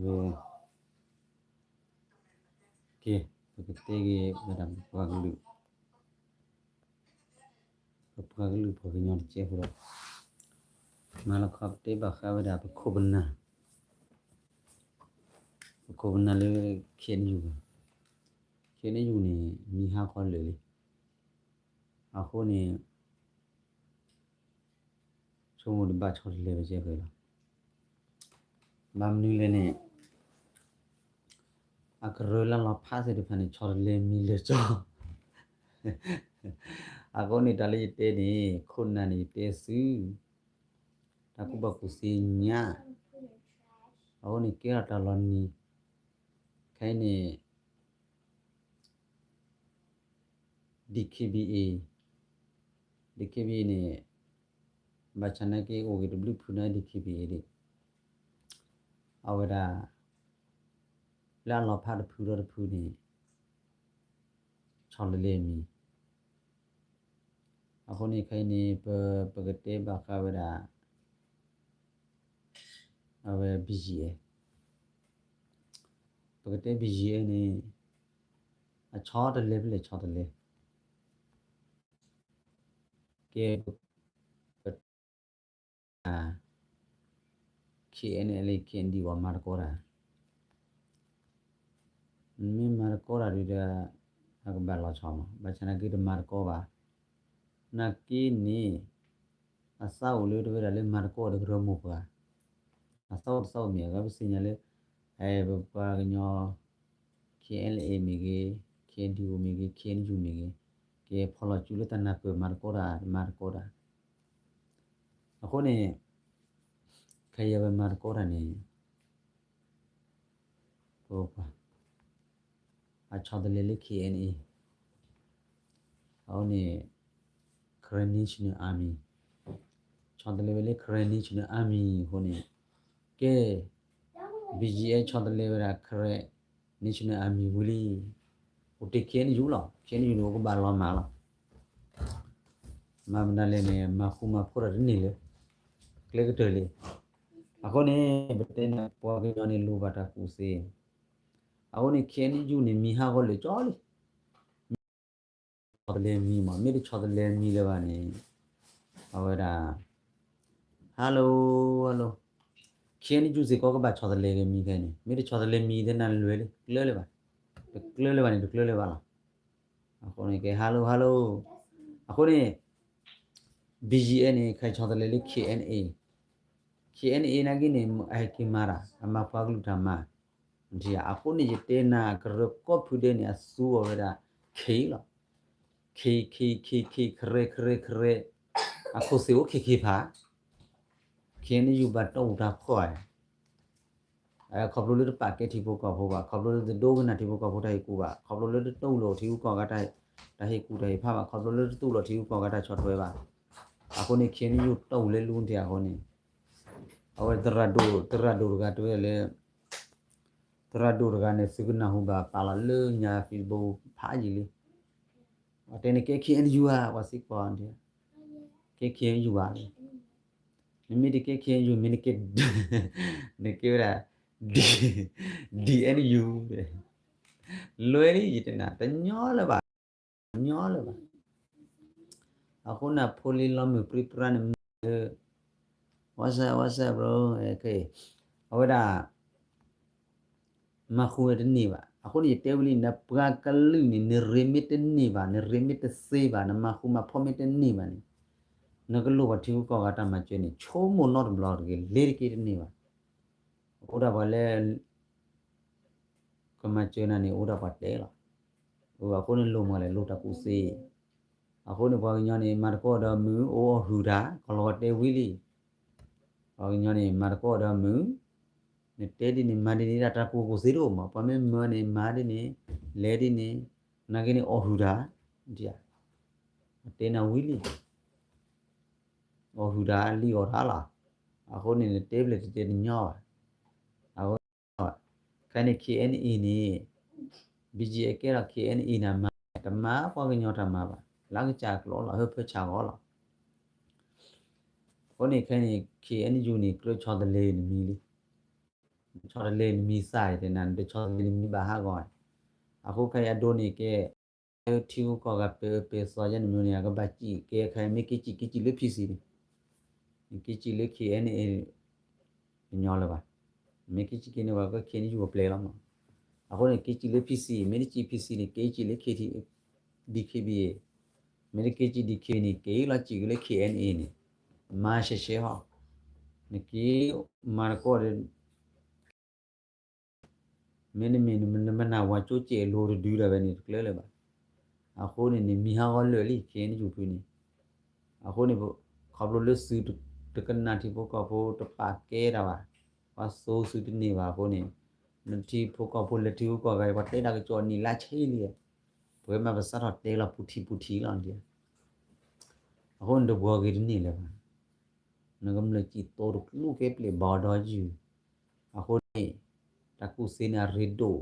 về kia cái tege madam paglu pagnon che ho mala khap te ba kha da khobna le khen yu ni mi ha kho le a kho ni so mo ba chho le be che la mam ni le ne a kro la la pha se de pha ni chho le mi le cho a kho ni da le te ni khun na ni te su ta ku ba ku si nya a kho ni ke ta lo ni khai ni DKBA ni bachana ke OGW phuna DKBA de awada la lo pha de phu ni cholle mi akoni khai ni pagate ba kha wada awe BGA pagate BGA ni a chaw de level chaw de le ke KNL KND wa mar ko ra mi mar ko ra ri da ak ba lo chaw ma bachana ke de mar ko ba na ki ni asa u le de le mar ko de ro mo ba asa mi ga bi sin ya le ba nyo KLA mi ge KNDU mi ge KNU mi ge ke pholo chu le ta na pe mar ko ra ako ni khaya ba mar ko ra ni ko pa a chaw de le KNA aw ni Korean National Army chaw de le Korean National Army ho ni ke BGA chaw de le ra Korean National Army wuli uti KNU lo KNU ko ba lo ma lo ma na le ne ma khu ma phora ni le kle ke le ako ni bete na po ke ni lu ba ta ku se ako ni KNU ni mi ha ko le cho le le mi ma mi de cho le mi le ba ni awada hello KNU se ko ka ba cho le ke mi ke ni mi de cho le mi de na le ba ni le ba la ako ni ke hello ako ni BGA ni khai cho le KNA na gi ni ai ki mara ama paglu ta ma dia ako ni te na kro ko phu de ni asu wa da khei lo khre ako se o khi pha KNU ba to da khoi khop lo le pa ke thi bo ko bo ba khop lo le do na thi bo ko bo dai ku ba khop lo le to lo thi ko ga dai da he ku dai pha ba khop lo le tu lo thi ko ga dai chot we ba ako ni KNU to le lu dia ko ni awe terado ga to le terado ga ne signa hu ba pa la le nya fi bo pha ji le ate ne ke KNU ha wa sik pa dia ke KNU ba mi de ke KNU mi ne ke ne ke ra DNU lo ni ji na ta nyo la ba ako na pholi lo mi prepare ne what's up bro okay awada ma khu de ni ba ako ni tebli na pra kalu ni remit ni ba ni remit se ba na ma khu ma phomit ni ba ni na ka lo ba thi ko ga ta ma che ni cho mo not blog ke le ke ni ba oda ba le ko ma che na ni oda ba te la o ako ni lo ma le lo ta ku se ako ni ba nya ni ma ko da mu o hu da ko lo te wi li ba nya ni ma ko da mu ne te di ni ma di ni ta ku ko zero ma pa me ma ni ma di ni le di ni na ke ni o hu da dia te na wi li o hu da li o da la ako ni ne tablet te ni nya ako ka ni KNE ni BGA ke ra KNE na ma ta ma pa ke nya ta ma ba la ke cha ko la he phe cha ko la ko ni ka ni KNU ni kro cho de le ni mi li ချော်လေမီဆိုင်တဲ့နန်တချော်လေမီဘာဟာကောအခုခရဒိုနီကဲတီကိုကပေစောရနမျိုးနေကဘာကြီးကဲခမကကြီးလေဖြစ်စီကကြီးလေခင်းနေညောလာပါမကကြီးကနေဘာကခင်းယူပလေလာမအခုနေကကြီးလေဖြစ်စီမင်းကြီးဖြစ်စီနေကကြီးလေခတီဒီခဘီမင်းကကြီးဒီခနေကေလာကြီးလေခင်းနေမာရှေဟာနကီမာကောရမင်းမနာဝါချိုချေလိုဒူရပဲနေကလဲလေပါအခုနေမီဟာကောလေလီခင်းယူပြနေအခုနေခဘလို့စူတကနာတီဘောကဘောတပါကဲတာပါဘာဆိုစူတနေပါကိုနေနတီဘောကဘောလက်တီကိုကဘာတဲတာကကြောနီလာချေးလီဘွေမှာပစားတော့တဲလာပူတီလာတယ်အခုနေဘောကီနေလေပါနဂမ်လချီတိုလူကေပလေဘာဒါဂျူအခုနေတကူစင်နာရီဒို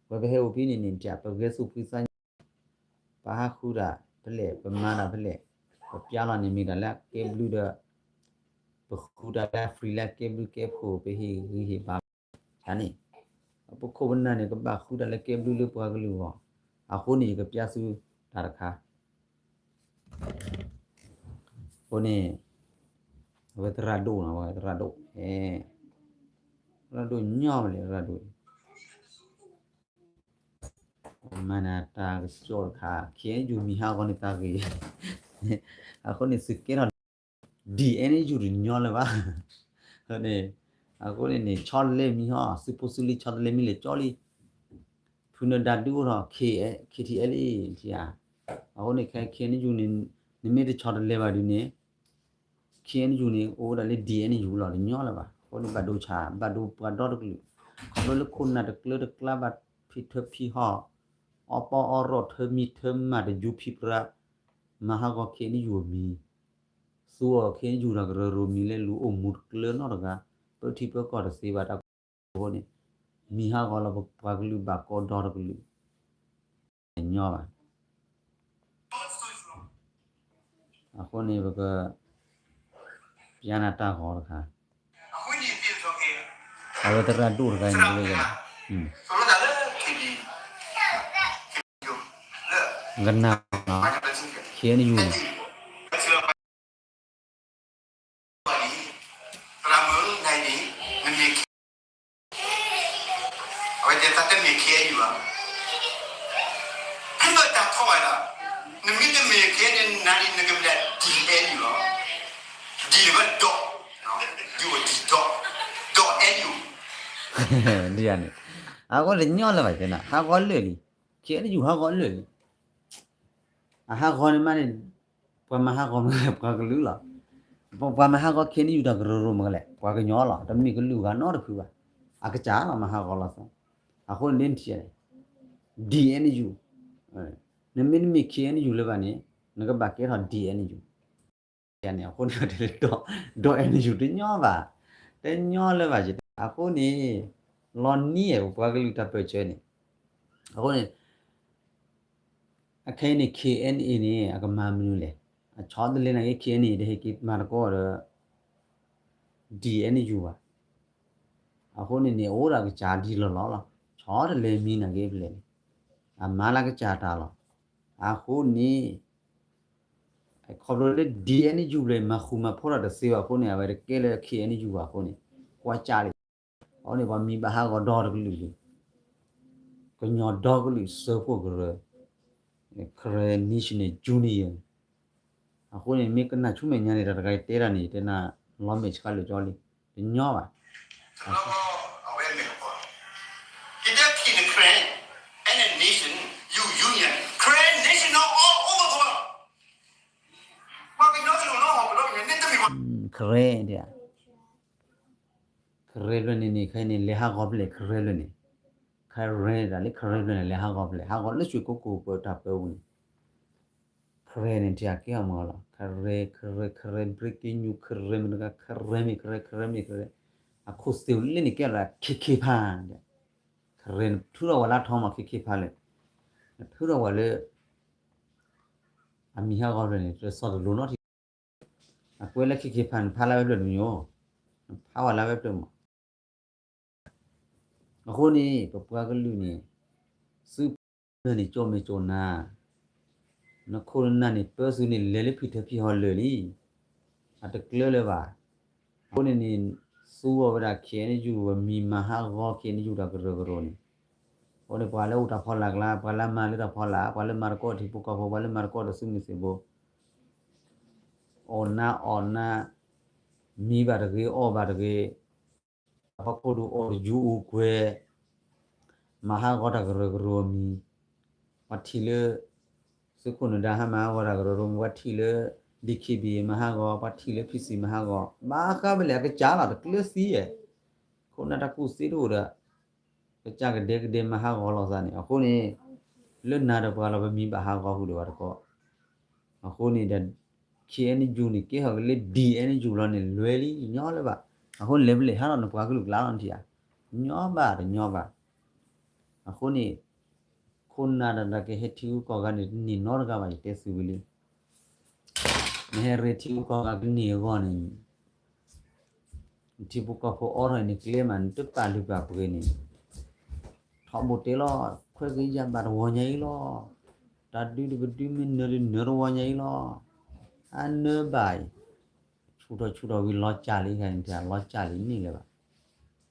ဘယ်ဘဲဟိုပြင်းနေကြပကဲစုဖိဆိုင်ဘာခူရာဖလေပမာနာဖလေပြာလာနေမိတာလက်ကေဘလူးတော့ပခူရာလက်ဖရီလက်ကေဘလူးကေဖိုပဲဟီဘာဒါနေပခိုဘနာနေကဘာခူရာလက်ကေဘလူးလို့ပွားကလူဟောအခုနေကပြဆူဒါတခါကိုနေဝေဒရာဒိုနော်ဝေဒရာဒိုရာဒိုညောင်းလေရာဒိုမနာတာကြောခါခဲယူမီဟာကောနေတာကြီးအခုနေစကေနော်ဒီအန်ယူညောင်းလေပါဟုတ်နေအခုနေချော်လေမီဟာစပူစလီချော်လေမီလေကြော်လီဖူနဒါဒူရောခေတီအလီတီယာအခုနေခဲနေယူနေနိမေတချော်လေပါဒီနေခဲနေယူနေအိုးဒါလေဒီအန်ယူလာညောင်းလေပါကိုနေဘတ်ဒိုချာဘတ်ဒိုပတ်တော့တကလူခလလခုနာတကလတကလာဘတ်ဖီထဖီဟာအပအရထမီထမတ်ယူဖီပရာမဟာကခဲနေယူမီဆိုခဲယူရကရမီလေလူအမှုကလနော်ကပတိပကောစေဘာတာကိုနေမီဟာကလဘကလူဘကောဒေါ်ကလူညောပါအခုနေဘကပြာနာတာခေါ်ခါအခုနေပြဆိုကေအဝတရတူရကိုင်းနေလေဆိုတော့လည်းခေဒီငနာခဲနေယူဒီရနေအခုလည်းညောလာပါကျနာဟာကောလေလီခဲနေယူဟာကောလေလီဟာကောနေမနေပမဟာကောမပကလူလာပမဟာကောခဲနေယူတာကရမလဲပကညောလာတမီကလူကနော်တခုပါအကကြာလာမဟာကောလာစအခုလင်းတီရဒီအန်ယူနမင်းမီခဲနေယူလည်းပါနေငကဘကဲဟာဒီအန်ယူရနေအခုနေတော့အန်ယူတညောပါတညောလည်းပါကျအခုနေလွန်နီးရဘွားကလူတပ်ပဲကျဲနေအခုနေအခင်းနေ KNA နေအကမမနူလေအချောတယ်လေနေ KNA တဲ့ကိမာကောရ DNU ပါအခုနေနေအိုးတာကဂျာဒီလောလောချောတယ်လေမီနာကေပလေအမလာကဂျာတာလောအခုနေခေါ်လို့လေ DNU လေမခုမဖော်ရတဲ့စေပါခုနေရပဲကဲလေ KNU ပါခုနေကွာကြလေဟောနေပါမီဘာဟာကောဒေါ်ကလူကညောဒေါ်ကလူစေဖို့ကရခရနီရှနေဂျူနီယာအခုနေမိကနာချုမေညာနေတာတကယ်တဲရနေတဲ့နာလောမေချကလို့ကြောလီညောပါခရဲတဲ့ခရဲလွနေနေခိုင်းနေလေဟာကောပလေခရဲလွနေခရဲဒါလေခရဲလွနေလေဟာကောပလေဟာကောလက်ချွေကိုပေါ်တာပဲဝင်ခရဲနေတကဲမှာလားခရဲ breaking new ခရဲမကခရဲမအခုစတူလင်းနေကြလာခေဖန်တဲ့ခရဲထူတော့ဝလာထောင်းမှာခေဖန်လေထူတော့ဝလေအမီဟာကောလွနေစော်လို့နော်အကွဲလက်ခေဖန်ဖာလာပဲလို့မျိုးဖာဝလာပဲတော့ အခုနေပပွားကလူနေစုနေကြောမေကြောနာနခုနာနေပစုနေလဲလေဖိတဖိဟောလေလီအတကလလေပါခုနေနေစူဝဗရာခဲနေယူမီမဟာဂောခဲနေယူတာကရကရောနေဟိုလေပွာလေဥတာဖောလာကလာပွာလာမလေတာဖောလာပွာလေမာကောတိပုကဖောပွာလေမာကောတစုနေစေဘောအော်နာမီပါတကေအော်ပါတကေပပိုဒူအော်ယူကွယ်မဟာဂောတာကရကရောမီဝတိလေစကုနဒါဟမဝရကရောဝတိလေဒီခိဘီမဟာဂောဝတိလေဖိစီမဟာဂောမာကဘလေကကြားလာကလစီရဲ့ခုနတကူစီတို့ရကြကဒေကဒေမဟာဂောလောစားနေအခုနေလွတ်နာတော့ဘာလို့မီးပါဟာဂောဟုလို့ရတော့အခုနေတဲ့ခေနေဂျူနေကေဟကလေဒီအန်ဂျူလောနေလွယ်လီညောလဲပါအခုလေဘလေဟာတော့ဘာကလူလာအောင်တီးညောပါအခုနေခုနာရကဟေတီကောကနေနီနော်ကပါတဲစီဝလီမဲရတီကောကနေကောနေဒီပုကဖို့အော်ရနေကလေမန်တပါလူပါပကေနေထောင်မတဲလောခွဲကြီးရပါဝညိလောတတ်ဒီဒီမင်းနရဝညိလောအန်နဘိုင်ချူတော့ဝီလောချလေးခိုင်ပြလောချလေးနေလေပါ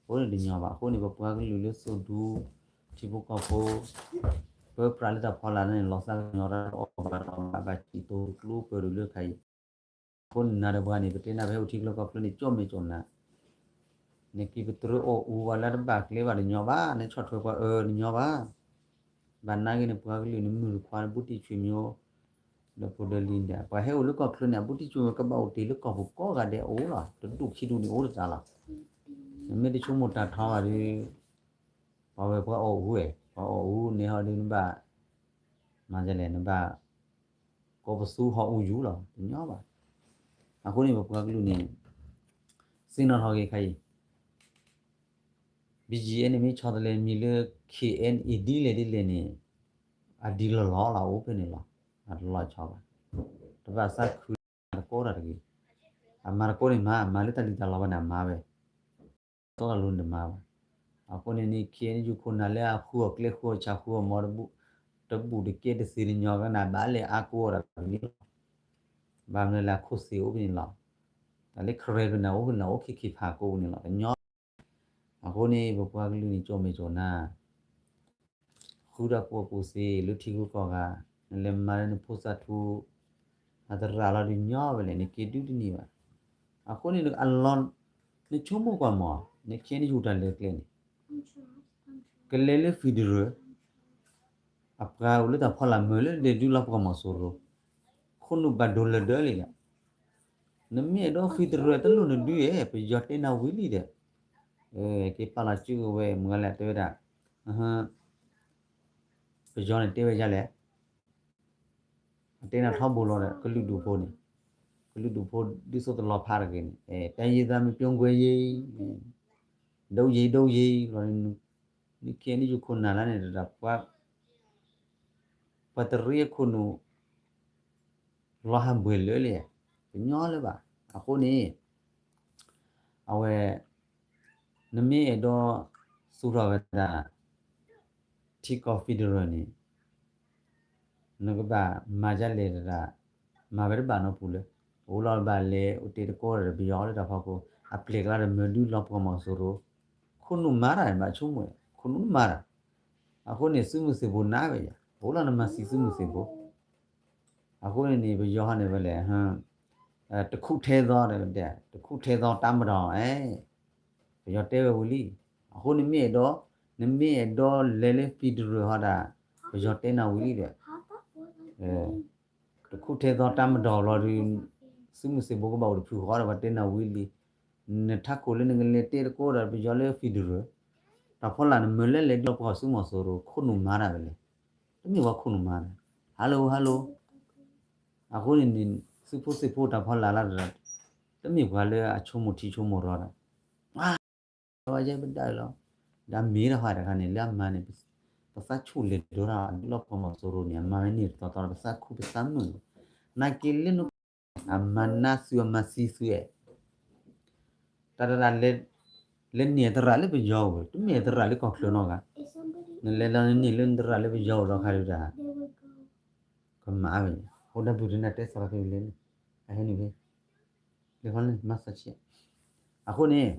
ဘိုးနေညောပါအခုနေပပွားကလူလို့ဆိုဒူဒီပုကဖို့ဘယ်ပရလတာဖော်လာနေလောဆာညောရအောဘာဘာချီတိုကလူပရလူခိုင်ခုနာရဘာနေပတေနာဘဲဥတီကလောကဖလနေကြောမေကြောနာနေကိပတရအိုဝဝလာဘကလေဝညောပါနေချော့ထွေကွာညောပါဘာနာကနေပွားကလူနေမှုခွာပုတိချွေမျိုးလပဒလင်းဒါဘာဟဲလူကဖလနေပုတိချွေကပောက်တီလူကဖို့ကောကတဲ့အိုးလားတူခိတူနေအိုးတာလားမေတချို့မတာထားပါလေဘာပဲပွားအိုးဟွေအော်နေဟာဒီနဘာမာကြလေနဘာကောပစုဟောဦးယူလားညောပါအခုနေပွားကလူနေစင်တော်ဟောကေခိုင်BGN မြေချောတယ်လေမီလေ KNED လေဒီလေနေအဒီလောလာအိုပနေလားအလောချောပါတပတ်စခုကောရတကြီးအမာကိုနေမာလေတလီတလာဘနာမာပဲတော့လုံးနေမာပါအခုနေနေ KN ယူခုနာလေအခုကလေခုချခုမော်ဘူးတဘူးဒီကေတစီညောကနာဘာလေအကူရပြီဘာမလဲခုစီအိုပနေလားဒါလေခရဲကနာအိုနာအိုခိဖာကိုနေလားညောအခုနေဘပွားကလူနေကြောမေကြောနာခူရပပူစီလူတီကူကောကလေမာရနဖုစာထူအဒရာလာညောပဲလေနေကေတူတနေပါအခုနေအလွန်နေချုံမကွာမောနေခင်းယူတလေကလင်းကလေလေဖီဒရအပရာဦးလက်တဖလာမလေလေဒူလာပကမဆိုရခုနဘဒိုလဒလေနမေတော့ဖီဒရတလူနေဒူရဲ့ပြရတဲ့နာဝီလီတဲ့ကေပလာချူဝဲမငလက်တဲတာပကြောနဲ့တဲဝဲရလဲတဲနာထောက်ဖို့လို့ကလူတူဖို့နေကလူတူဖို့ဒီဆိုတော့ဖားရကင်းတန်ရည်သားမပြုံးခွေရေးဒုံရေးလို့ဒီကင်းဒီခုနာလာနေတာပွားပတရီခုနလာဟမ်ဘွေလေလေညောလေပါအခုနေအဝဲနမေတော့စူရဝတာတီကော်ဖီဒရနီနကဘာမာကြလေတာမာဘရဘာနောပူလေဟိုလောဘာလေဥတီကောရဘီယောလေတာဖောက်ကိုအပလက်ကလာမဒူလောပကမဆိုရခုနမာရမချုံမခုနမာရအခုနေစုမှုစေဘူးနားပဲဘိုးလာနမစီစုမှုစေဘူးအခုနေဘယောဟနေပဲလေဟမ်တခုထဲသောတဲ့တခုထဲသောတမ်းမတော်ဘယောတဲဝလီအခုနေမြေတော့လဲလဲဖီဒရဟာတာဘယောတဲနာဝလီတဲ့တခုထဲသောတမ်းမတော်လော်ဒီစုမှုစေဘူးကဘောဖူခေါ်တာတဲနာဝလီနထကိုလည်းငလေတဲကိုရဘယောလဲဖီဒရတာဖော်လာမလဲလဲတော့ပေါ်စုမဆိုရခုနမာတာပဲလေတမျိုးကခုနမာတာဟယ်လိုအခုနေစုဖို့တာဖော်လာတမျိုးကလည်းအချုံမတီချုံမရောတာတော့ရဲ့ပဒါလောဒါမီးရဟာတခါနေလက်မနေပစချူလေဒိုရာလောကမဆိုရနေမနေတော့ပစခုပစနုနာကီလနုအမနာဆူမစီဆူရဲ့တရလေ lên nhẹ tara lên bây giờ tu nhẹ tara lên cọc luôn nó cả nên lên là lên tara lên bây giờ đó khai ra còn mà vậy hôm nay bữa nay test sao cái lên ai này vậy cái con lên massage à cô nè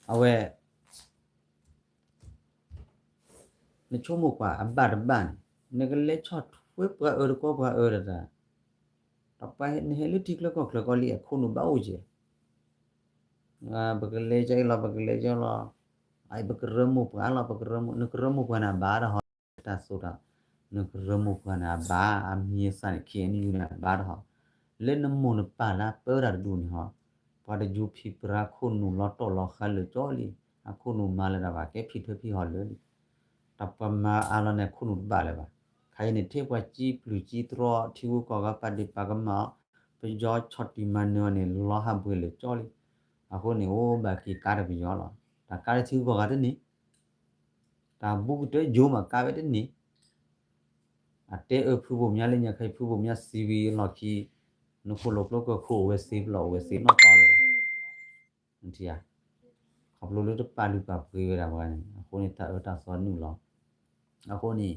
à vậy nó cho một quả bàn nó cái lấy chót với quả có quả ra đọc bài này lúc thích là có liệt không nó bao giờ bậc lê chơi là bậc lê chơi là ai bậc rơm một cái là bậc rơm nó rơm một cái nào bá đó họ ta số đó nó rơm một cái nào bá amia san kia như này bá đó họ lên nó muốn bá là bơ ra đun họ và để giúp phi pra khôn nó lót to lót khai lửa cho đi khôn nó mà là cái phi thôi phi họ lớn tập mà alo này khôn nó bá lại vậy khai này theo qua chi plus chi trò thiếu có cái phát đi ba cái mà bây giờ chót đi mà nữa này lo ham bự lửa cho đi ako ni o ba ki ka bi yo lo ta ka thi ko ga de ni ta bu de jo ma ka be de ni a te e phu bo mya le nya khai phu bo mya cv lo ki no ko lo ko ko we save lo no ta lo nti ya khop lo lo de pa lu pa pe da ba ni ako ni ta so nu lo ako ni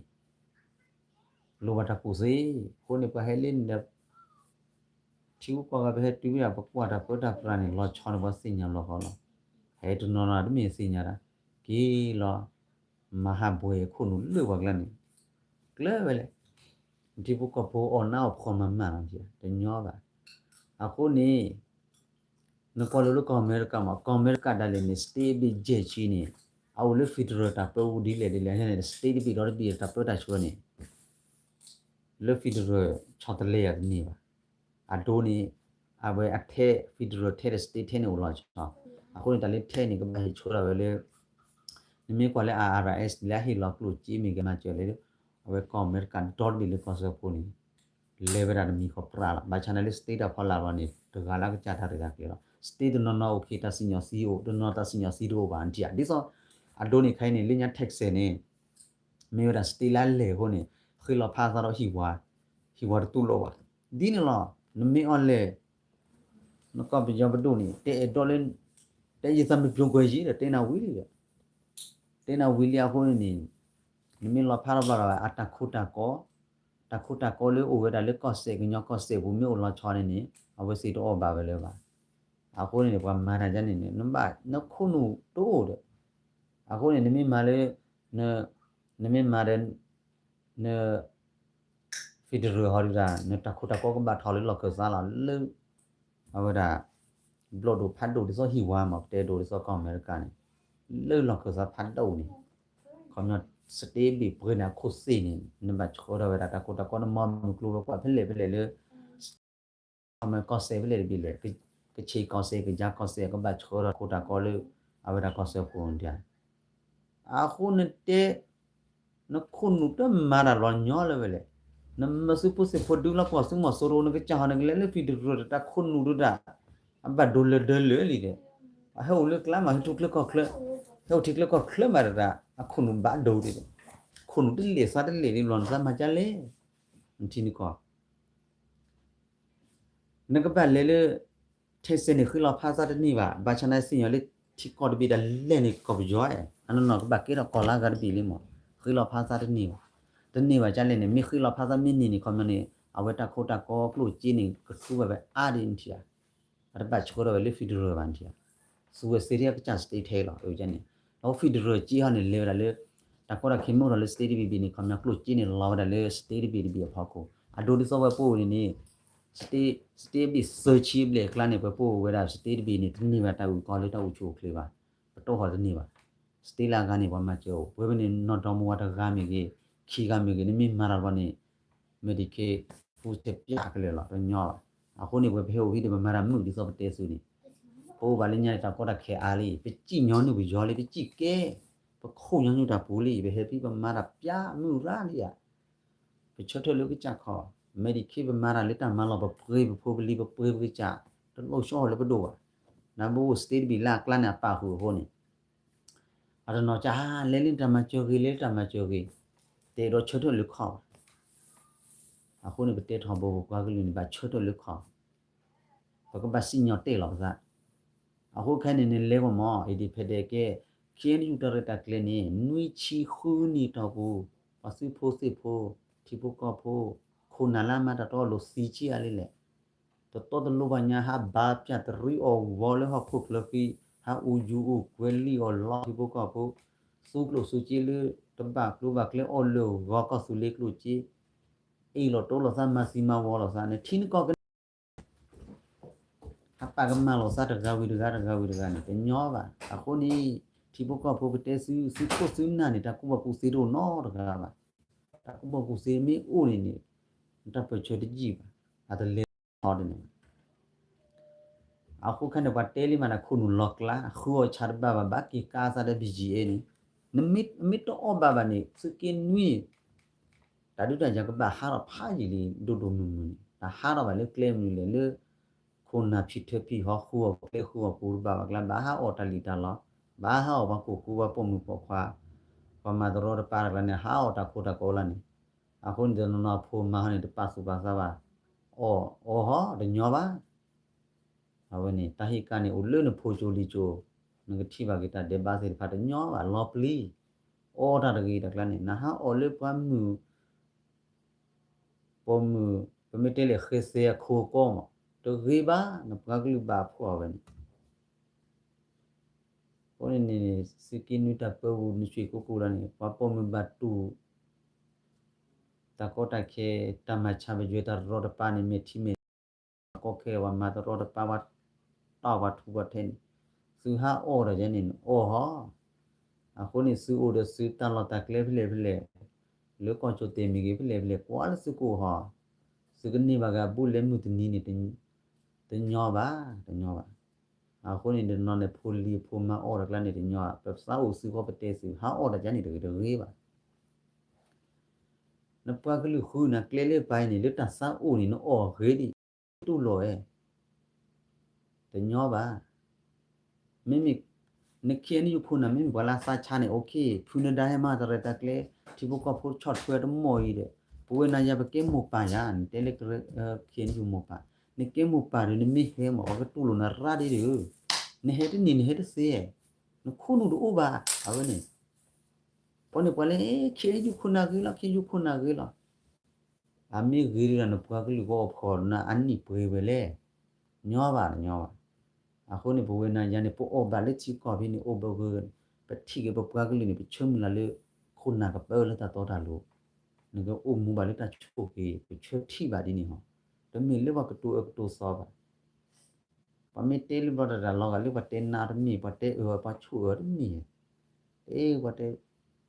lo ba ta ku se ko ni pa helin da thiếu có cái hết tiêu là bóc qua đã bớt đã ra này lo cho nó bớt xin nhau lo khó lo hết nó là đúng mình xin nhau đó kí lo mà ham bùi khuôn lưỡi hoặc là này lưỡi vậy thì bố có bố on nào không mà làm gì để nhỏ vậy à khuôn này nó có lúc có America đã lên stay bị dễ chi này ao lúc fit rồi ta bố đi lên này stay bị đó bị ta bố đã chua này lúc fit rồi cho ta lấy cái này adoni abe athe federal the state the no lo cha akoni tale the ni ka bai chora wele nimi ko le RRS la hi lo klu chi mi ga na che le abe commerce kan dot bi le ko so ko ni level ra mi ko pra la ba channel state da phala ba ni to ga la ka cha tha de ga ke lo state no no okay ta senior CEO to no ta senior CEO ba an ti a di so adoni khai ni le nya tax ne mi ra state la le ko ni khi lo pha sa ro hi wa tu lo ba di ni lo nami on le nó có bây giờ bắt đầu này tệ đo lên tệ gì sao mình dùng cái gì để tệ nào quý đi tệ nào quý liao thôi này nami lo phá ra là ta có lấy ô đã lấy có xe cái nhau có xe bùi miêu lo cho này ở với xe đó bà về lấy bà à cô này qua mà ra này nó bà nó không đủ đủ được à cô này nami mà lấy nami mà đến nó phi được hỏi ra nó ta có cái bà thò lấy lo cơ ra là lư ở đây là blood đồ phát đồ thì do hiểu mà để đồ thì do con America này lư lo cơ ra phát đầu này còn nó stay bị bữa nào khó xin này nên bà cho ra đây ta có nó mòn một lúc qua phải lấy lư mà có xe phải lấy bị lấy cái chi có xe cái giá có xe có bà cho ra có lư ở đây có xe phun đi à khu này nó khôn nút đó mà là lo nhỏ là vậy nó mà suppose se fodu la ko sung ma soro no ke cha na le fi du ro ta khon nu da ba do le de le li de a he o le kla ma tu kle ko kle he o tik le ko kle ma da a khon nu ba do de khon nu de le sa de le ni lon sa ma cha le ti ni ko na ka ba le the se ni khila pha sa de ni ba cha na sin yo le ti ko de bi da le ni ko bi yo an no ka ba ke da ko la ga de bi le mo khila pha sa de niတနေ့ပါကြလဲနေမိခိလာဖာသမင်းနေကွန်မနေအဝတာခိုတာကောကလို့ကြီးနေကဆူပဲအာဒင်တီယာရပတ်ချိုရဝလေဖီဒရဘန်တီယာဆူဝစီရီယာကချန်စတေးထဲလာဦးကျနေတော့ဖီဒရကြီးဟာနေလေရလေတကောရခိမိုရလေစတေးဘီဘီနေကွန်မကလို့ကြီးနေလာဝရလေစတေးဘီဘီဖောက်ကိုအဒိုဒီဆောဝပိုးနေစတေးဘီဆာချီဘလေကလနေပိုးဝရစတေးဘီနေတနေ့ပါတူကောလေတူချိုကလေးပါတော့ဟောတနေ့ပါစတေးလာကနေဘာမှကျော်ဝေဘနေနော်တော်မဝတာကားမြေကြီးခီကမြေကနေမိမာရဘာနေမက်ဒီကေဖူးတက်ပြကလေးလာတော့ညောအခုနေဘယ်ဖေဟိုဟိတမမရမှုဒီစောပတဲဆူနေဟိုဘာလညာတာကောတာခဲအားလေးပကြည့်ညောနေပြီရောလေးပကြည့်ကဲပခုံညညတာဘူးလေးပဲဟဲပြီးပမာရပြမှုရာလေးရပချတ်ထလူကချခေါ်မက်ဒီကေပမာရလက်တမလောပပြေဖိုးလီပပြေပချတော့လို့ရှောလည်းပဒိုနာဘူစတေးဘီလာကလနာပါဟိုဟိုနေအဲ့တော့ကြာလဲလင်းတမချိုကြီးလဲတမချိုကြီးတေတော့ချွတ်လူခေါ်အခုနေပတေထောင်ဘောကွာကလူနေပါချွတ်လူခေါ်ဘကဘစီညောတေလောက်စား အခုခိုင်နေလေကမောအဒီဖက်တဲ့ကဲခင်းယူတရတကလနေနွိချီခူနီတော့ဘူးပစုဖို့စစ်ဖို့တီဖို့ကဖို့ခုနလာမတော့လို့စီချီအလေးလေတော်တော်လိုပါညာဟာဘာပြတ်ရီအော်ဝေါ်လဟဖို့ဖလဖီဟာဦးယူဦးကွယ်လီအော်လာတီဖို့ကဖို့စုကလို့စုချီလေတဘကလိုဘကလေအော်လိုဝါကဆူလေကလို့ချီအေးလို့တော့လို့စမ်းမစီမဝေါ်လို့စမ်းနေထင်းကောအပကမလို့စားတကဝီတကနေညောပါအခုနီတီပုကဖို့တဲ့စီကိုစင်းနာနေတာကုဘပူစီတော့နော်တကပါတကုဘပူစီမီဦးနေတပချေတကြည့်ပါအတလေဟောတယ်အခုခဏဘာတဲလီမနာခုနလောကလာခုချာဘာဘာကီကာစားတဲ့ BGA နီနမစ်တော့ဘာဘာနေစကင်နွီတာဒုတန်ကြကဘာဟာရဖာကြီးလီဒိုဒိုနူတာဟာရဘာလေကလမ်နီလေခုနာဖြစ်ထပြီဟောခုလေခုပူဘာကလာဘာဟာအော်တလီတလာဘာဟာဘာကိုကူဘာပုံမှုပေါ်ခွာပမာဒရောပါရကနေဟာအော်တခိုတကောလာနေအခုဒီနော်ဖိုမာနေတပတ်စုပါစားပါအော်ဟောဒညောပါအဝနေတဟိကနေဦးလွနဖိုချိုလီချိုငကတိပါကတာဒေဘာစီဖတ်ညောပါလောပလီအော်တာတကြီးတကလနေနာဟာအော်လေပမ်မူပုံမူပမတဲလေခေဆေခိုကောတဂေဘာနပကလူဘာဖောဝင်ပေါ်နေစကင်းနူတပဝနချီကိုကိုရနေပပုံမဘတူတကောတခေတမချဘကျွေတာရောဒပါနေမီတီမီကောခေဝမတရောဒပါဝတ်တော့ဝတ်ထူဝတ်ထင်စုဟာအော်ရတဲ့နေအော်ဟာအခုနေစုအိုဒစုတန်လတကလေဖလေဖလေလောကွန်ချိုတေမီကေဖလေဖလေကွာလစုကိုဟာစုကနေဘာကဘူးလေမှုတနီနေတင်ညောပါအခုနေနော်နေဖိုလီဖိုမအော်ရကလနေတင်ညောပစာအိုစုကိုပတေစုဟာအော်ရကြနေတယ်ရေပါနပကလူခုနကလေလေပိုင်းနေလတဆာအိုနေနော်အော်ရေဒီတူလောရဲ့တင်ညောပါမိမိနခေနီယူဖုနာမိဝလာစာချာနေโอเคဖုနဒါဟမတရတကလေတီဘကဖို့ချော့ထွဲတမော်ရီတဲ့ပဝေနာရပကေမပါယာတဲလေခေနီယူမပါနကေမပါရနမိဟေမောကတူလနာရာဒီရနေဟေတနီနေဟေတစေနခုနူဒိုဘာအဝနေပေါ်နေပေါ်လေခေယူခုနာကေလာအမီဂီရနပကလူကိုဖော်နာအန်နီပွေဝလေညောပါအခုနေဘဝနာရနေပိုဘာလက်ချီကောဘီနေအိုဘဂပတိကေပပကလေးနေပချုံလာလေခုနာကပဲလတာတော်တာလို့ငါအိုမူဘာလက်တာချိုကေပချွတိပါဒီနေဟောတမီလေဘကတူဆောပါပမီတေလဘတာလောကလေဘတေနာတမီပတေပချူရမီအေဝတေ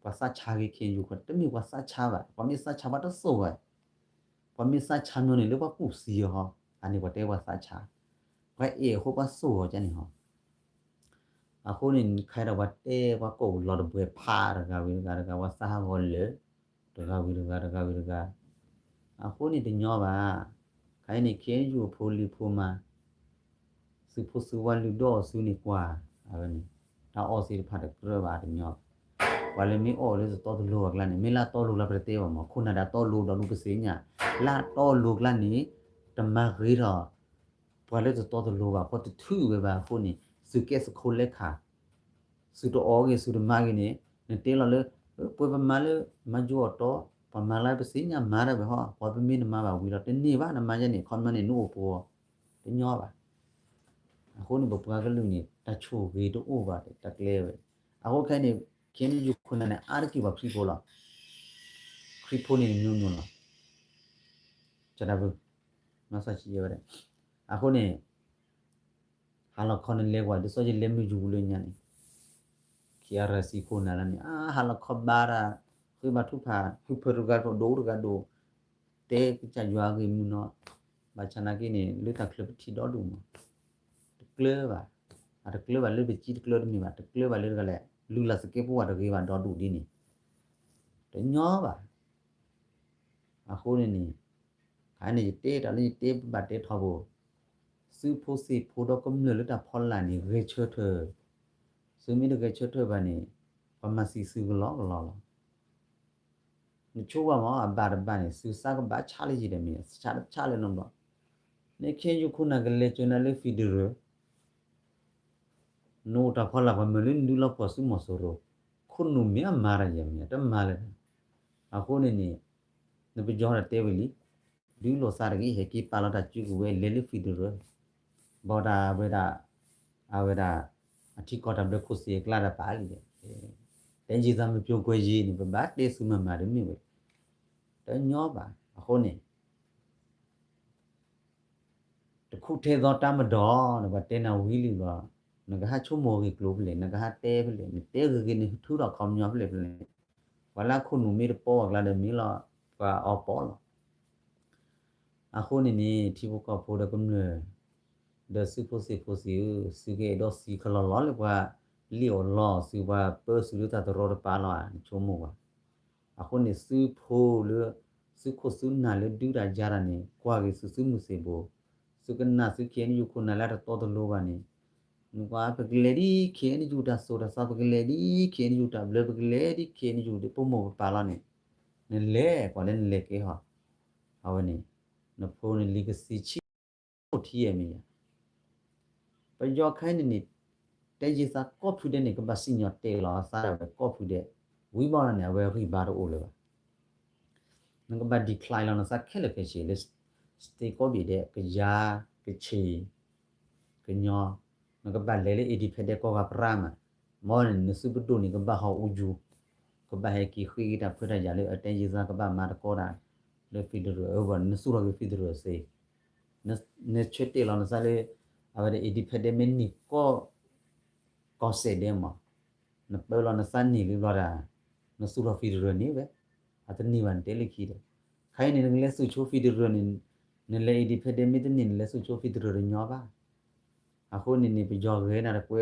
ပစာချာကေခင်ယူခတမီဝစာချာပါပမီစာချာပါတော့ဆိုပါပမီစာချာမျိုးနေလေဘကူစီဟောအနိဝတေဝစာချာဝဲအေဟိုပါဆိုကြနေဟောအခုနေခိုင်တော့ဝတဲဝကိုလော်ဒဘွေဖာရကဝိကဝစာဟောလေတကဝိကအခုနေတညောပါခိုင်နေခဲယူဖိုလီဖိုမာစုဖို့စုဝလူတော့စုနေကွာအဲ့နေတော့အော်စီဖတ်တယ်ပြပါတညောဝါလေမီအော်လေတော့တလို့ကလနေမလာတော့လို့လာပြတဲ့ပါမခုနတာတော့လို့တော့လူပစေညာလာတော့လို့ကလနေတမဂီတော့ဘာလဲတော့လို့ပါပေါ်တူဝဲပါခုနေစုကဲစခိုလက်ခါစုတော့အော်ကေစုတော့မကေနေတဲလာလေပွေပမာလေမဂျောတော့ပမာလာပစညာမာရပဲဟောဘာပမင်းမပါဝီတော့တနေပါနမရနေခွန်မနေနို့ပေါ်တညောပါအခုနေဘပကလူနေတချိုကေတော့အိုပါတကလဲပဲအခုခိုင်းနေခင်းယူခုနနဲ့အာရကီပါဖီပေါ်လာခရီပိုနေညွန်းလာကျွန်တော်မဆချီရတယ်အခုနေဟာလခွန်လေဝါဒီဆိုကြလေမြူဘူးလို့ညာနေခီယာရစီခုနာလာနေဟာလခဘာရာခွေမထုဖာခုဖရဂါတော့ဒိုရဂါဒိုတဲချာရွာကေမြူနော်ဘာချနာကိနေလူတာကလပ်တီတော့ဒူမကလဘာအဲ့ကလဘာလေဘချီကလဒမီဘာကလဘာလေကလေလူလာစကေပေါ်တော့ကေဘာတော့ဒူဒီနေတညောပါအခုနေနေခိုင်းနေတေးတယ်လေတေးဘတ်တေးထောက်ဖို့စုဖို့စီဖို့တော့ကမလို့တာဖော်လာနေရေချွတ်ထစုမီတကချွတ်ထပါနေပမစီစုလော你说我嘛，把的把呢，是啥个把查理去的没？查理弄到，你看有可能个来就那里飞的人， no ta phala ba melin du la po su mo so ro khun nu me ma ra ye me ta ma le a ko ni ne bi jo na te wi li du lo sa ra gi he ki pa la ta chu ku we le le fi du ro bo da we da a we da a thi ko ta be khu si kla da pa li den ji sa me pyo kwe ji ni ba te su ma ma de mi we ta nyo ba a ko ni တခုထဲသောတမတော်နဘတဲနာဝီလီပါနဂဟာချုံမောဂီကလိုပလေနဂဟာတဲပလေတဲဂီနီထူတော့ခေါမျောပလေပလေဝလာခုနူမီပေါ်ကလာတယ်မီလာပါအော်ပေါ်အခုနေနေတီဘကဖိုဒကွန်ဒဆူဖိုစီဖိုစီစီကေဒစီခလောလောလေကွာလီယိုလောစီဝါပဆူလူတာတော်ရပါလာချုံမောပါအခုနေစူဖိုလေစူခိုစူနာလေဒူရာဂျာရနေကွာကေစူစူမှုစေဘောสุกันนาสุเขียนอยู่คนนั่นแหละตัวตโลบานี่นึกว่าปกเลดีเขียนอยู่ตาโซดาซาปกเลดีเขียนอยู่ตาเบลปกเลดีเขียนอยู่ดิปโมปาลานี่นั่นแหละกว่าเล่นเล็กเอฮะเอาวะนี่นโพนี่ลิกสิชิที่เอมีไปยอคัยนี่แต่จิซาก็พูดได้นี่ก็บาสิญอเตลอซาแบบก็พูดได้วิบาเนี่ยเวริบาโรโอเลยนั่นก็บาดีคลายแล้วนะซาแค่เลยเป็นสิสเตก็บีเดกยากชีกญอมันก็บัดเลเลอีดิเพเดก็กับรามมอนนสุบดุนี่ก็บ่าเฮาอูจูก็บ่าให้กีขีตาพุทธยาเลยอเตนจิซาก็บ่ามาตะก็ได้เลฟิดโรเอวันนสุรก็ฟิดโรเซนเชเตลอนซาเลအဝရအဒီဖက်ဒမင်းနီကောဆေဒဲမနပလနစန်နီလီလာနဆူရဖီဒရနီပဲအတနီဝန်တဲလိခိတယ်ခိုင်းနေငလဲဆူချိုဖီဒရနီနလေအဒီဖက်ဒမင်းနီလဲဆူချိုဖီဒရညောပါအခုနီနီပကြောရဲနာကွဲ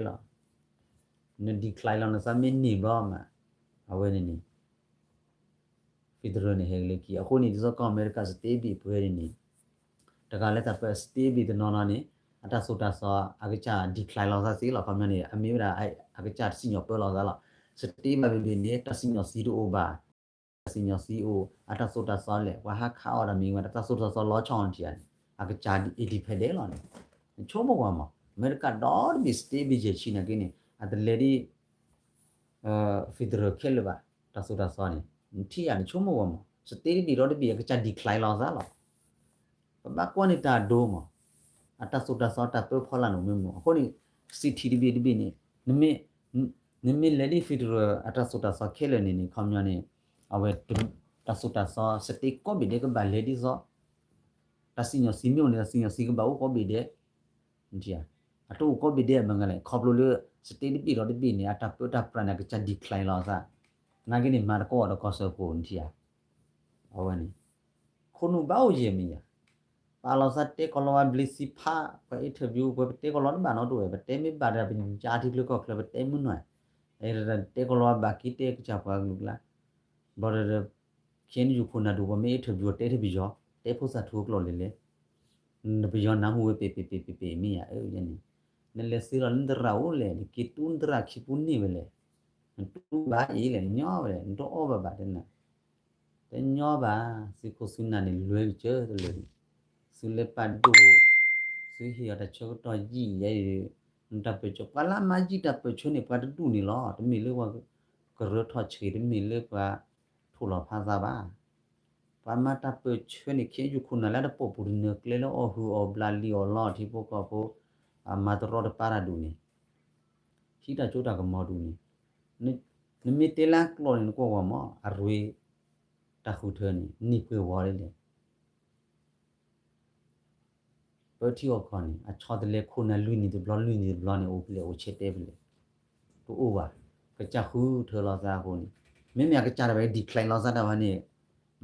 လာနဒီခလိုက်လာနစမင်းနီဘာမအဝနေနီဖီဒရနီဟဲလေကီအခုနီဒီဇောကအမေရိကစတေးဘီပွဲနီတကလည်းတပ်စတေးဘီဒနော်နာနီအတဆိုတာဆောအကချာဒီခလိုက်လာစားစီလာကမနေအမေရာအကချာစီညောပေါ်လာလာစတေးမဘီနေတစီညောစီရိုဘာစီညောစီအိုအတဆိုတာဆောလေဝါဟာခါအော်ရမီဝတဆိုတာဆောလောချောင်းတီယန်အကချာဒီအဒီဖက်တယ်လောနေချိုးမကွာမအမေရိကတော့ဘီစတေးဘီချေချီနေကိနေအတလေဒီဖီဒရခဲလဘာတဆိုတာဆောနေတီယန်ချိုးမကွာမစတေးဘီရောဒီအကချာဒီခလိုက်လာစားလောဘာကွာနေတာဒိုမအတဆိုတာဆောတာပေါ်ဖလာနုမမအခုနေစီတီဒီဘီနေနမေလေဒီဖီဒရအတဆိုတာဆောခဲလနေနေခေါမျောနေအဝဲတဆိုတာဆောစတေးကောဘီဒေကဘာလေဒီဆောတစီညစီမျိုးနေစီညစီကဘာကိုဘီဒေဒီယာအတူကိုဘီဒေမငလဲခေါပလိုလေစတေးဒီဘီရောဒီဘီနေအတပတာပရနာကချဒီခလိုင်လာစားနာကိနေမာကောတော့ကောဆောကိုဒီယာအဝဲနေခုနဘာကိုယေမီယာပါလောစတေကလောဘလစီဖာပဲအင်တာဗျူးပဲတေကလောဘာနော်တို့ပဲတေမီဘာဒါပင်ဂျာတိကလကောကလပဲတေမွန်းနွယ်အဲတေကလောဘာကီတေကချပါလူကလာဘောရချင်းယူခုနာတို့ဘမေအင်တာဗျူးတေတဘီရောတေဖို့စာထိုးကလောလေလေနဘီရောနာမဝေပေမီယာအဲယနေနလေစီရလန်ဒရာအိုလေကီတွန်းဒရာခိပုန်နီဝလေတူဘာအေးလေညောလေတော့အောဘာတဲ့နာတေညောပါစီကိုစုနာနေလွယ်ကျဲတယ်လေสุเลปัดดูสุเฮียตะชอตอยีเยตะเปจปะละมาจิตะเปชนี่ปัดดูนี่ลอตมีเลยว่ากระทอเฉยมีเลยว่าทุลอภาษาบาปามาตะเปชนี่เขียอยู่คุณละตะปปุเนกเลลอฮูอบลาลีอลอที่พวกก็พวมาตรอดปาราดูนี่ที่ตะโจตะกมอดูนี่นมีเตลากลอนี่ก็ว่าหมออรวยตะขุเธอนี่เปวอเลยပတိယောခေါနေအချောတလေခုနလူနီဒီဘလနေအိုပလေအိုချက်တဲပလေတူအိုပါကချခုထောလာစားခုနေမင်းမြကချရပဲဒီကလိုင်လာစားတော့နေ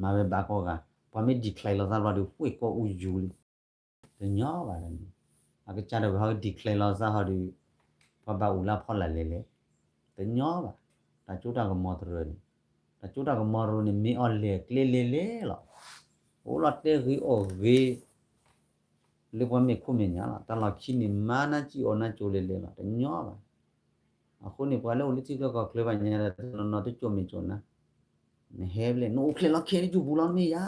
မာပဲဘာကောကဘာမေဒီကလိုင်လာစားလို့ဖွေကောဦးယူလတညောပါတယ်အကချရပဲဟောဒီကလိုင်လာစားဟောဒီဘာဦးလာဖော်လာလေလေတညောပါဒါကျိုးတာကမော်တရနေဒါကျိုးတာကမော်ရနေမင်းအော်လေကလေလေလောဟိုလာတဲရီအိုဝေလေဘွားမေခုမညာလာတလာခိနေမာနာချီအောနာချိုလေလေလာတညောပါအခုနေပွားလို့လိတိကကကလဘာညာတဲ့နော်တချိုမချိုနာနေဟဲဘလေနိုခလေလာခဲကျူဘူးလာမေယာ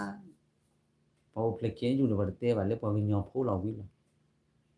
ဘောဖလက်ခဲကျူတော့တဲပါလေပွားညောဖိုးလာဝီလာ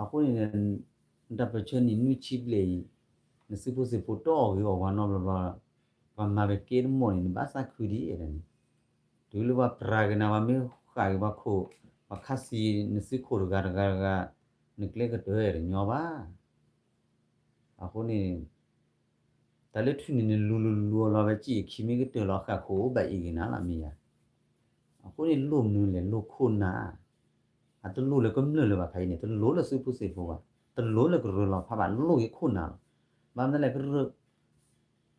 အခုနေတပ်ပချွနီနွချိပလေနစပုစပုတော့ရောဝါနော်ဘလာဘာမဘကေမော်နီဘာစာခူဒီအဲ့ဒါဒူလဘပရာဂနာမမေခါဘခိုခါစီနစခိုရဂါနကလေကတဲ့ညောပါအခုနေတလက်ထူနေလူလာပဲကြည့်ခီမီကတဲ့လောက်ခါခိုဘအိကနာလာမီယာအခုနေလုံနူလေလုခုနာအတလူလေကမ္လလေဘာခိုင်နေတလူလေစပုစပုပါတလူလေကရလာဖပါလူရခုနာဘာမလဲကရ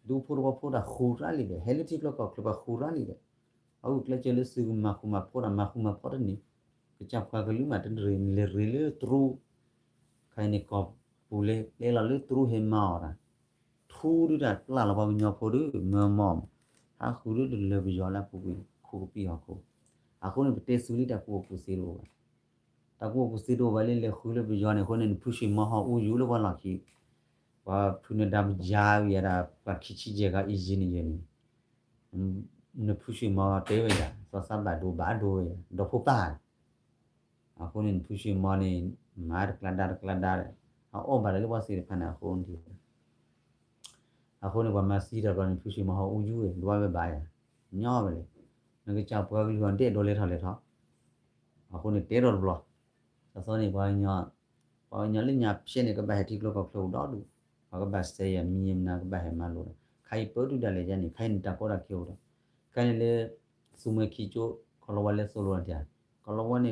ဒူဖိုရဖိုဒါခူရာလီလေဟဲလတီကလောကကလဘခူရာလီလေအခုကလကျလစကူမခုမဖိုရမခုမဖိုရနီကချပ်ကကလူမတန်ရီလေထရူခိုင်နေကောပူလေလေလာလေထရူဟေမာရာထူရတာလာလာဘာညောဖိုရမမောဟာခူရလေဘယောလာပူခုပီဟခုအခုနေတေဆူလီတကူပူစီလိုတကူပူစီလိုဘာလေလေခူလေဘယောနေခုနေဖူရှိမဟာဦးယူလောဘာလာခီဘာဖုန်ဒမ်ဂျာရတာပခိချီဂျေကအီဂျီနီယနီနဖူရှိမတေဝရသဆဘဒူဘာဒူရဒဖူပါအခုနေဖူရှိမနေမာကလဒါအောဘာလေဘာစီဖနာခုန်ဒီအခုနေဘာမစီတာဘာနေဖူရှိမဟာဦးယူရလောပဲဘာရညောပဲလေငါကချပွားကလေးဝန်တဲ့ဒေါ်လေထားလေထားအခုနေတဲတော်ဘလောသစောနေဘာညလေးညာဖြစ်နေကဘာတီကလောကဖလို့တော့လူဘာကဘာစေရမီယမနာကဘာဟမလို့ခိုင်ပေါ်တူတယ်လေညနေခိုင်တာပေါ်တာကျော်တော့ခိုင်လေစုမခီချိုကလောဝလဲဆိုလို့တရားကလောဝနေ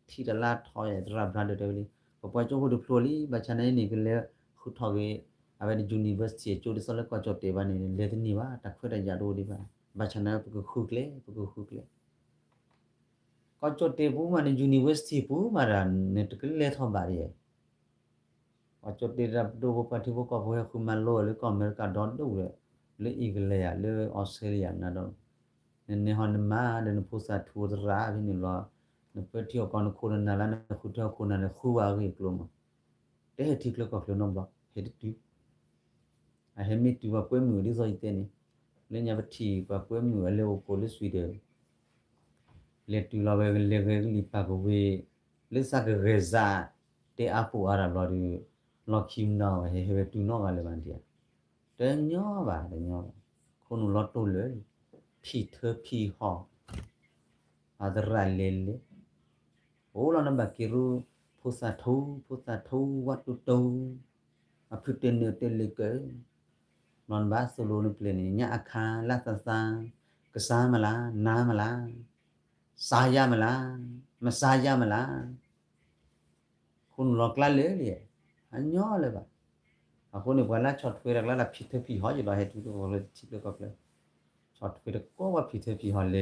ထီတလာထောရဒရာဘရန်ဒတယ်လေပပွားချိုဟိုဒဖလိုလီဘာချနေနေကလေခုထောက်ရဲ့အဘယ်ယူနီဗာစီချိုဒီဆိုလဲကွာချိုတေဘာနေလေတနီပါတခွတ်ရရတော့ဒီပါဘာချနာပကခုကလေကောချိုတေဘူးမနေယူနီဗာစီဘူးမာရနေတကလေထောပါရီကောချိုတေရပ်ဒိုဘပတိဘကဘွေခုမလောလေကောအမေရိကဒေါ်ဒူလေအီဂလေရလေအော်စတြေးလျနာတော့နေဟန်မာဒနပူစာထူဒရာဘင်းလောနပတိယောကောနခုနနာလာနခုတောခုနနခူဝါရီကလုံးတဲဟတိကလကောကလနော်ဘဟေတူအဟမီတူဘပွဲမြူဒီဆိုရတဲ့နေလေညာပတိဘပွဲမြူအလေကိုလဆွီတယ်လေတူလာပဲလေကလီပါကဝေလေစကရေဇာတေအပူအာရလော်ဒီလော်ခီမနောဟေဟေတူနောကလည်းဗန်တီတဲညောပါခုနလော်တိုလေဖီသဖီဟောအဒရလေလေဟိုလောနဘကီရူဖူစာထူဝတ်တူတူအဖုတင်နေတယ်လေကနွန်ဘာဆိုလိုနပလနေညအခါလာသဆာကစားမလားနားမလားစားရမလားမစားရမလားခုနလောကလာလေလေအညောလေပါအခုနေဘလာချော့ထွေးရကလာဖိသဖီဟောကြတော့ဟဲ့တူတော့လေချိကကောကလေချော့ထွေးရကောဝဖိသဖီဟောလေ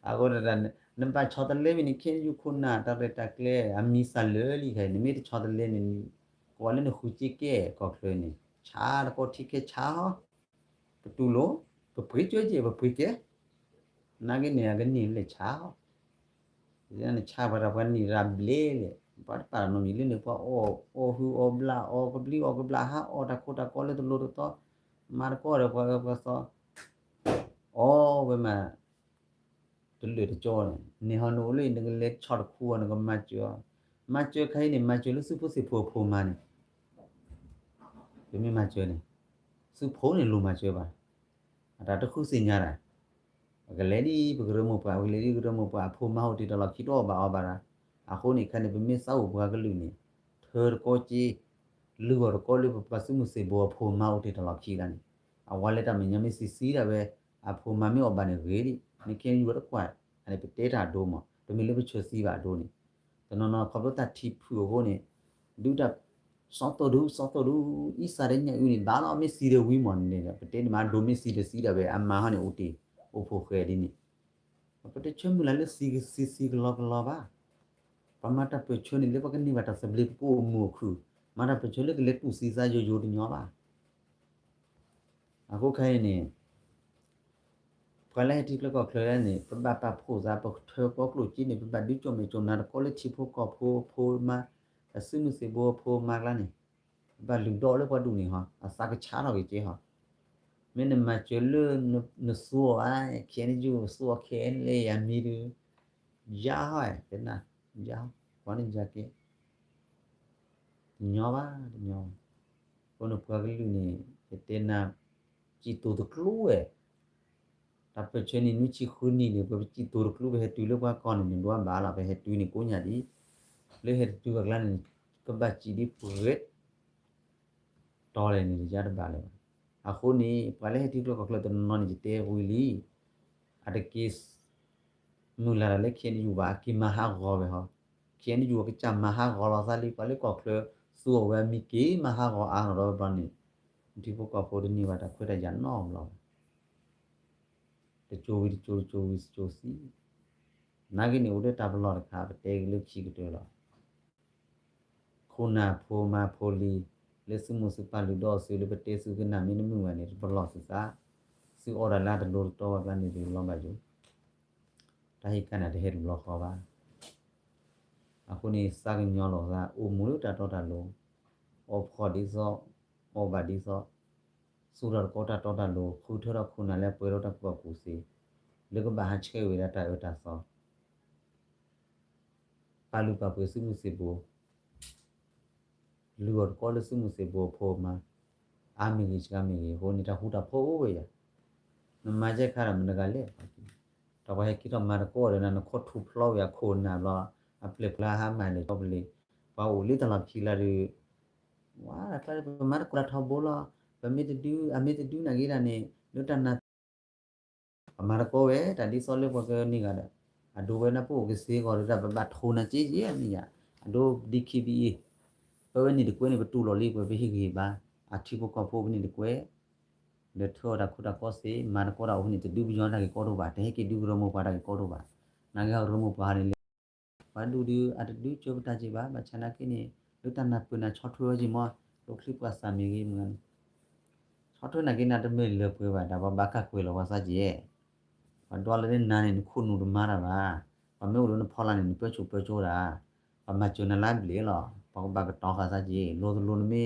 အခုတည်းနံပါတ်6တလေမီနီခင်ယူခုနာတရတကလေအမီဆာလေလီခဲနမီတ6တလေနီကိုလည်းနခုချိကဲကောကလေနီချာကိုထိကေချာတူလို့ပပရိကျွေးပပရိကေနာကနေရကနေလေချာဒီကနေ့ချာဘာဘာနီရဘလေလေဘာပါနိုမီလေနေပေါ့အိုဟူအိုဘလာအိုကဘလီအိုကဘလာဟာအိုတာကိုတာကိုလေတလို့တော့မာကိုရပေါ့ဆိုအိုဝမတူလေကြောနေဟနိုလေငလေချော့ခူနကမတ်ကျွခိုင်းနေမတ်ကျွလို့စုဖို့စီဖိုမနေဒီမတ်ကျွနေစုဖိုးနေလို့မတ်ကျွပါဒါတခုစင်ညာတာကလေးဒီဘဂရမပါကလေးဒီဂရမပါဖိုမဟုတ်တယ်တော့ခိတော့ပါဘာလားအခုနေခဏဘမစ်စောဘာကလူနေထေရကိုချီလူရကိုလူပစမှုစေဘောဖိုမဟုတ်တယ်တော့ခိလာနေအဝလက်တမညမစီစီတာပဲအဖိုမမေောဘာနေရေဒီနေကင်းယူရကွာအဲ့ဒီတေတာဒိုးမဒမီလေးပချွစီပါဒိုးနေတနော်ခေါပတာတီဖူဟိုနေဒူတာစောတော်ဒူဤစားရညယူနေဘာလို့မစီရဝီမွန်နေပတေမှာဒိုမီစီရစီတာပဲအမဟာနေဦးတီအိုဖိုခဲဒီနေပတေချမ်မလာလက်စီကလောပါပမတာပချွနေလေပကနေဝတာစဘလီပိုမူခုမာတာပချွလေကလေပူစီစားယိုတညောပါအခုခိုင်းနေကလည်းဒီကလကခလနေပပဖိုဇာပထောကလုချီနေပဒီချုံမချုံနာကောလချီဖိုကဖိုမာအစမှုစေဘောဖိုမာလာနေဘလူဒေါ်လေပဒူနေဟာအစကချာတော့ကြီးဟာမင်းမချလနဆိုအိုင်ခဲနေဂျူဆိုခဲလေယမီရယာဟဲ့တဲ့နာယာဝနကြကေ nhỏ ba nhỏ con nó qua cái lưu này cái tên là chỉ tổ được lúa ấy tập về trên này chỉ khuyên này bởi chỉ tổ được lúa về hết tùy lúc qua con mình đoán bảo là về hết tùy này cố nhà đi lấy hết tùy vào lần các bạn chỉ đi phượt to lên này ra được bảo này à khôn này phải lấy hết tùy lúc các lần nó này chỉ vui lý ada case nula lấy khi này juba khi mà ha gò về họ khi này juba cái chăm mà ha gò là sao đi phải lấy cọc lừa xua về mi kí mà ha gò ăn rồi bao nhiêu thì bố cọc phụ đi vào đã khuyết đại giản nó rồi để chui xí nãy này udah tabel lor khá về teg lưu chi cái đó khuna phô ma phô li lấy sự một sự pan lưu đó sự lưu bát sự cái nằm như mình này tabel lor sự sa sự order là tabel lor to và này lưu long baju tahi kana de head lor kho ba aku ni sang nyo lo ra umulu ta to ta lo of kho di so over di so surar ko ta to ta lo khu thora khuna le pwe ro ta ko ku si le ko ba ha che we ta yo ta so palu pa pwe su mu se bo luor ko le su mu se bo pho ma a mi gi ga mi ho ni ta hu ta pho we ya na ma je kha ra ma ga le ta ba he ki to ma ko re na ko thu flow ya ko na lo a ple pla ha ma le to ble ba o le ta la phi la de wa ta ma ko la tho bo lo ba mi te du na gi ra ne lo ta na ma ko we ta di so le ko ke ni ga da a do we na po ke se ko da ba tho na ji ji ni ya a do di ki bi ba ni de ko ni ba tu lo li ko bi hi gi ba a thi po ko po ni de ko le tho da khu da ko se ma ko da ho ni te du bi yon da ke ko do ba te ke du ro mo pa da ke ko do ba na ga ro mo pa ni ba du a du cho ta ji ba ba cha na ke ni lo ta na pu na chho thro ji mo lo clip pa sa mi gi man chho thro na ke na de me le pu ba da ba ka kwe lo ba sa ji ye ba do le na ni khu nu ma da ba ba me lo na pho la ni pe chu da ba ma chu na la le lo ba ba ka to ka sa ji lo me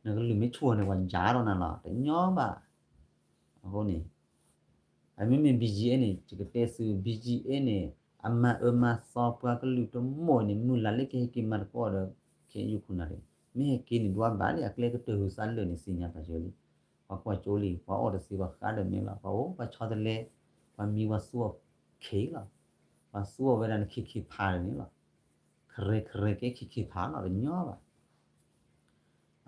na ko lu me chu ne wan ja ro na lo te nyo ba ho ni a mi me BGA ni ti ke te su BGA ni ama so pa ka lu to mo ni mu la le ke mar ko da ke yu khu na re me ke ni dwa ba le a kle ke te hu san le ni si nya pa jo li ba ko cho li ba o de si ba ka de me la ba o ba cho de le ba mi wa su ke la ba su wa da ki pha ni la khre ke ki pha la nyo ba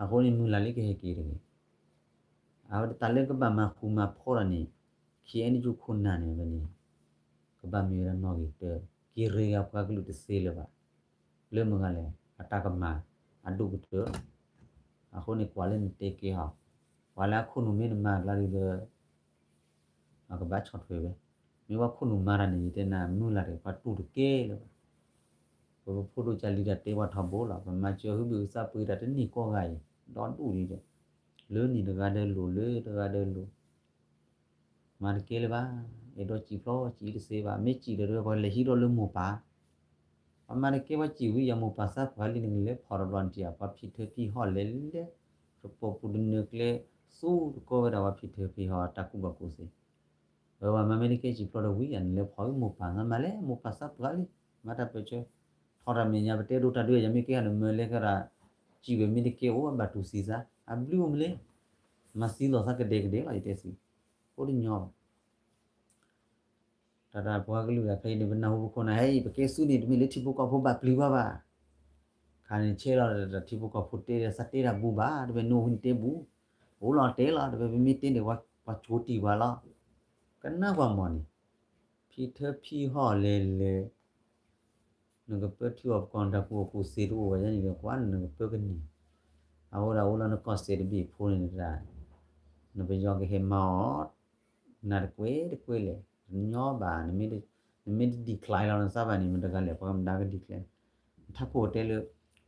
a ho ni mu la le ke ke re a ta le ka ba ma khu ma pho la ni ki ani ju khu na ne ba ni ka ba mi ra no gi te ki re ga ka lu te se le ba le mo ga le a ta ka ma a du ku te a ho ni kwa le ni te ke ha wa la khu nu me ma la ri de a ka ba chot we be mi wa khu nu ma ra ni te na mu la de pa tu de ke le bo pho do cha li da te wa tha bo la ba ma che hu bi sa pu da te ni ko ga yi don tu ri de le ni de ga de lo mà kêu là ba để đôi chỉ lo chỉ được xem ba mấy chỉ được rồi gọi là hero luôn một pa mà nó kêu ba chỉ huy một pa sát phải lên lên phò đoàn chỉ ba phi thế phi họ lên lên rồi bộ phụ nữ lên su cô về đó phi thế phi họ ta cũng bảo cô gì rồi mà mấy cái chỉ lo được huy anh lên phò một pa mà lên một pa sát phải mà ta phải chơi họ làm mình nhà bê tê đôi ta đuôi mấy cái anh mới lên cái là chỉ về mấy cái ô ba tu sĩ ra anh blue mới lên mà xí lo sao cái đề lại thế gì có đi nhỏ tada bua cái lừa cái này bên nào cũng này cái số này mình lấy thibu có phụ bạc liu ba khai chế là thibu có phụ tê sát tê là bu ba bên nô hình tê bu bố lo tê là bên mi tê để qua chỗ tì qua lo cái nào qua mòn phi thơ phi họ lề nó cái bớt thiu còn đặc của xì đu vậy như cái quán nó bớt cái gì áo là nó có xì bị phun lên ra nó bây giờ cái hem mỏ nạt quế lệ nhỏ bà nó mới decline là sao bà này mình được cái lệ còn đang cái decline tháp cổ tê lệ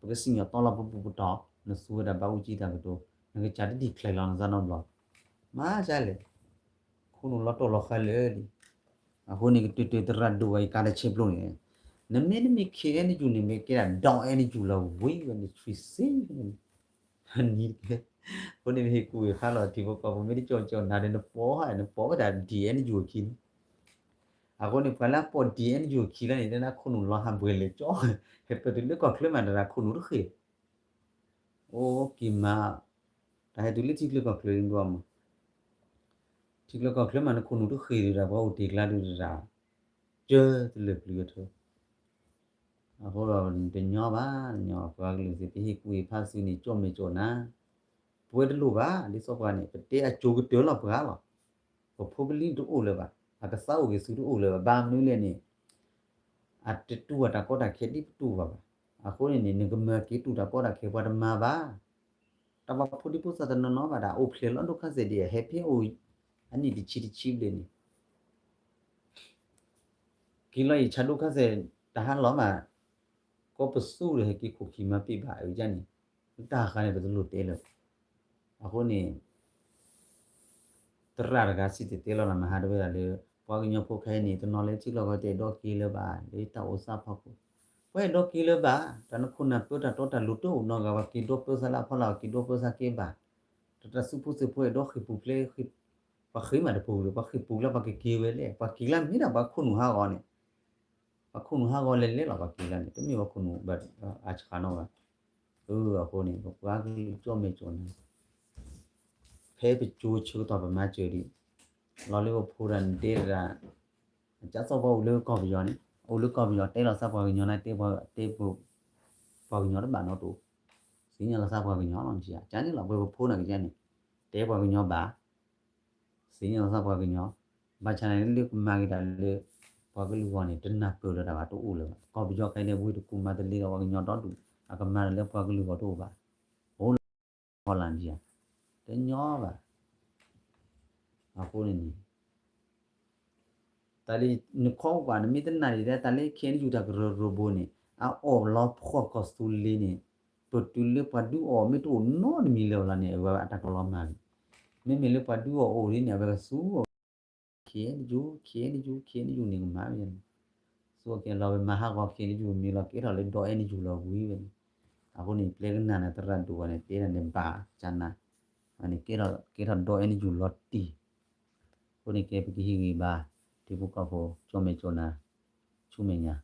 cái sinh nhật to là bút đó nó xua đã bao chi thằng đó nó cái chả decline là sao nó lo má chả lệ không nó to là khai lệ đi à hôm nay cái tuyệt ra đồ ấy cả là chép luôn này nó mới kia này chú này mới kia là đau này chú là vui và nó truy sinh như thế hôm nay mình cười khá là thì có mấy cái trò nào để nó phó cái đàn đi này chú kín à hôm nay phải là phó đi này chú kín là này nó không lo ham bữa lệ cho hết từ lúc còn khi mà là không được khi โอ้กิมาแต่ให้ดูลิทิกเลก็เคลนด้วยมั้งทิกเลก็เคลนมันคนนู้นก็เคยดูได้เพราะว่าทิกลาดูได้เจอตัวเล็กเลยเถอะအခုတော့တင်ညောပါညောဘာကလေးစီတိကူဖာစီနီကြုံမကြုံနာပွဲတလို့ပါဒီစောကနေတဲ့အကျိုးကတောလောက်ပါလားဖိုကလင်းတို့လေပါအကစားကိုစုတို့လေပါဘာမျိုးလဲနေအတတူတာကောတာခေတိတူပါအခုနေငကမကီတူတာကောတာခေပါဒမာပါတဘဖူဒီပုစတနနောပါဒါအိုဖလေလောဒခစေဒီဟက်ပီအိုအနိဒီချီချီလေနေကီလိုက်ချဒုခစေတဟန်လောမှာก็ปสู้เลยกี่คุกิมาปีบ่ายจันนี่ตาคันเนี่ยตัวลุเตลအခုနေတရရကစီတေလောလာမဟာဒဝေလေပွားကညဖို့ခဲနေတနော်လေချိလောကတဲ့တော့ကီလပါလေတောက်စားဖောက်ကိုဘယ်တော့ကီလပါတနခုနပတာတော့တလူတော့နော်ကဝကီတော့ပစလာဖလာကီတော့ပစကေပါတစုပုစပွဲတော့ခိပူပလေခိပခိမတပူလပခိပူလာပကီဝဲလေပကီလာမိတာပခုနဟာကောနေအခုနဟာကောလေလေလောက်ပကီလာနေတမီပခုနဘတ်အချခါနောအခုနေဘာကီကြောမေကြောနေဖဲပကျိုးချိုးတော့ဗမာကျရီလော်လေးကိုဖိုရန်တေရာကျတ်စောဘောလေကော်ပီယောနေအိုလေကော်ပီယောတဲလောစဘောညောလိုက်တေဘောတေဖို့ဘောညောတော့ဘာနော်တူစင်းညလာစဘောညောလောင်ကြီးကျန်နေလောက်ဘယ်ဖိုးနေကြနေတဲဘောညောပါစင်းညလာစဘောညောဘာချန်နေလေမာဂီတာလေဘောကလူဝနေတနပ်ပြောတာတူဦးလေကော်ပီယောခိုင်းနေဝီတကူမတလီတော့ညောတော့တူအကမလည်းဘောကလူကတော့ပါဟိုဟောလန်ကြီးတညောပါအခုနေတလီနခေါကွာနမိတနာရီတလီခင်းယူတာရိုဘိုနေအော်လောဖောကောစတူလီနေပတူလပဒူအော်မီတူနော်မီလောလာနေဘာအတကလောမန်မီမီလပဒူအော်ရီနေဘာဆူခင်းယူနေမှာမင်းဆိုကလောမဟာကောခင်းယူမီလောကေရလေဒေါ်အန်ယူလောဝီးပဲအခုနေပလေကနာနတရန်တူကနေတေးနေပါချန်နာအနေကေရဒေါ်အန်ယူလောတီကိုနေကေပကီဟီဘာဒီဘုကဖို့ချုံမေချုံနာချုံမေညာ